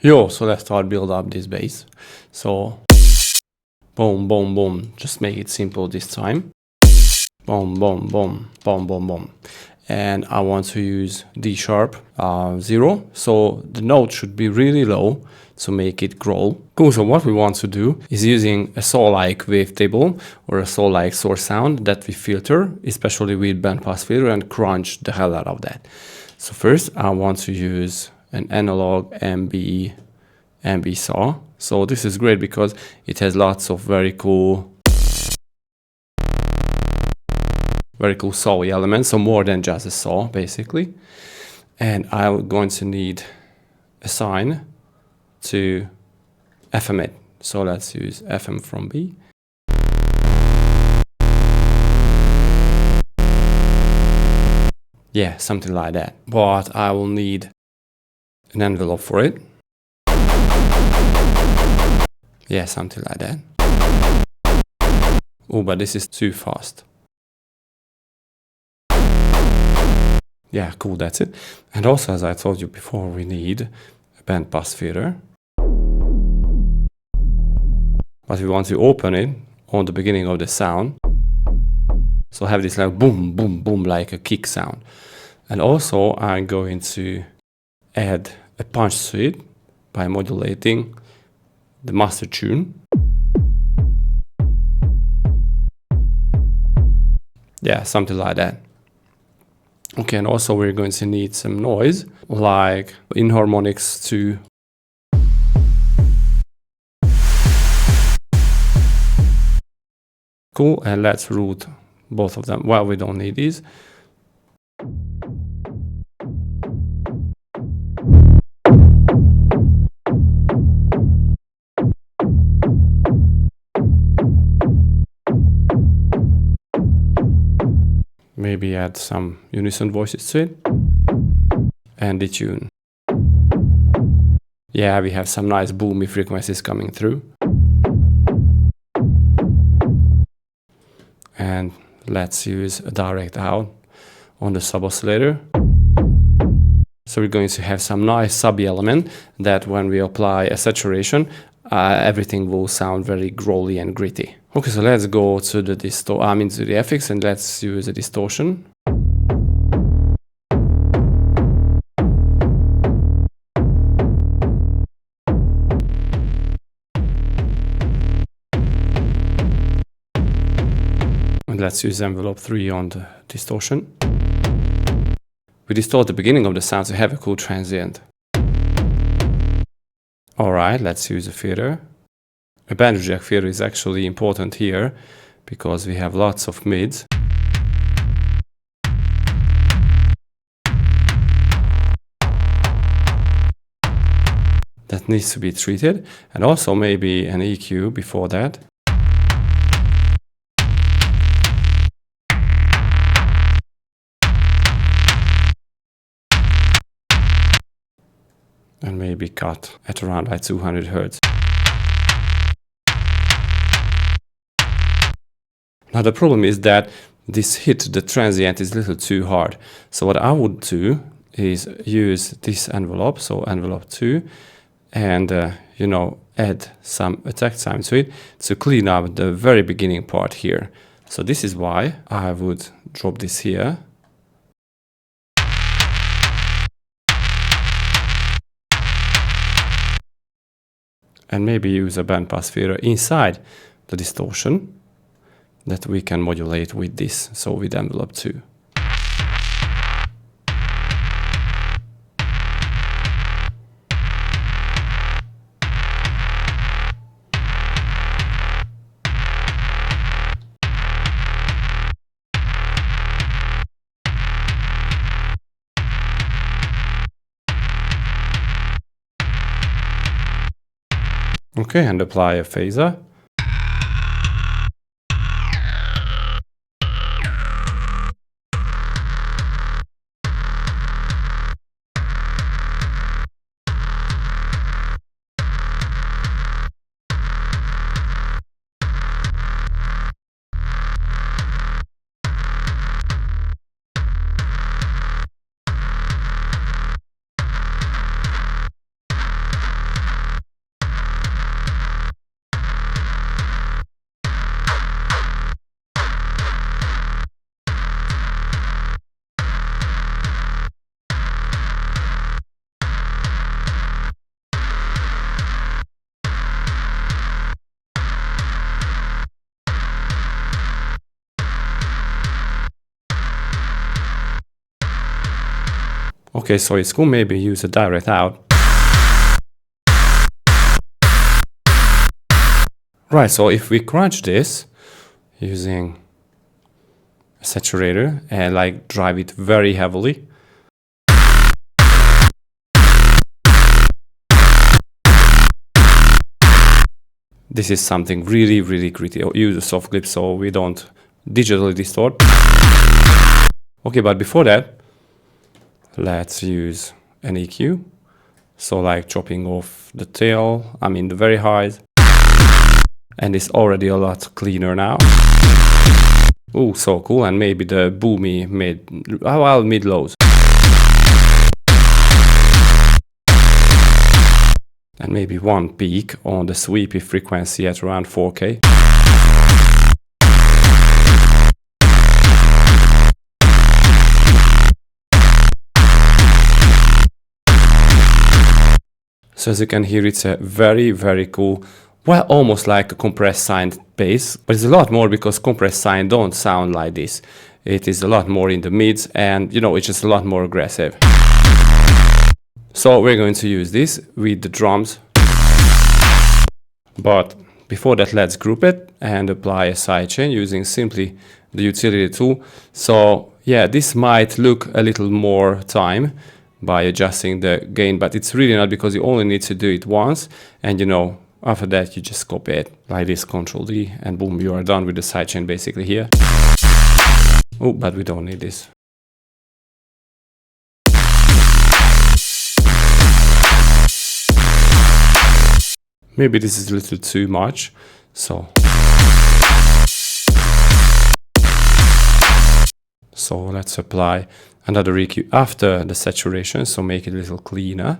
Yo, so let's start build up this bass. So boom, boom, boom. Just make it simple this time. Boom, boom, boom, boom, boom, boom. And I want to use D sharp 0. So the note should be really low to make it grow. Cool, so what we want to do is using a saw-like wavetable or a saw-like source sound that we filter, especially with bandpass filter, and crunch the hell out of that. So first I want to use an analog MB saw. So this is great because it has lots of very cool sawy elements, so more than just a saw basically. And I'm going to need a sine to FM it. So let's use FM from B. Yeah, something like that. But I will need an envelope for it. Yeah, something like that. Oh, but this is too fast. Yeah, cool, that's it. And also, as I told you before, we need a bandpass filter. But we want to open it on the beginning of the sound. So have this like boom, boom, boom, like a kick sound. And also I'm going to add a punch to it by modulating the master tune. Yeah, something like that. Okay, and also we're going to need some noise, like in harmonics to cool, and let's root both of them. Well, we don't need these. Maybe add some unison voices to it. And the tune. Yeah, we have some nice boomy frequencies coming through. And let's use a direct out on the sub oscillator. So we're going to have some nice sub element that when we apply a saturation, everything will sound very growly and gritty. Okay, so let's go to the to the FX and let's use a distortion. And let's use envelope 3 on the distortion. We distort the beginning of the sound to have a cool transient. Alright, let's use a filter. A band reject filter is actually important here because we have lots of mids. That needs to be treated, and also maybe an EQ before that. And maybe cut at around like 200 Hertz. Now the problem is that this hit, the transient, is a little too hard. So what I would do is use this envelope, so envelope 2, and add some attack time to it to clean up the very beginning part here. So this is why I would drop this here. And maybe use a bandpass filter inside the distortion that we can modulate with this, so with envelope 2. Okay, and apply a phaser. Okay, so it's cool, maybe use a direct out. Right, so if we crunch this using a saturator and like drive it very heavily, this is something really, really critical. Use a soft clip so we don't digitally distort. Okay, but before that, let's use an EQ. So like chopping off the tail, I mean the very highs. And it's already a lot cleaner now. Oh, so cool. And maybe the boomy mid-lows. And maybe one peak on the sweepy frequency at around 4K. So as you can hear, it's a very, very cool, well, almost like a compressed sine bass, but it's a lot more because compressed sine don't sound like this. It is a lot more in the mids and, you know, it's just a lot more aggressive. So we're going to use this with the drums. But before that, let's group it and apply a sidechain using simply the utility tool. So yeah, this might look a little more time by adjusting the gain, but it's really not, because you only need to do it once, and you know, after that you just copy it like this, Ctrl D, and boom, you are done with the sidechain basically here. Oh, but we don't need this. Maybe this is a little too much, so let's apply another EQ after the saturation, so make it a little cleaner.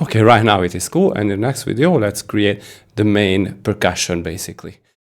Okay, right now it is cool, and in the next video let's create the main percussion basically.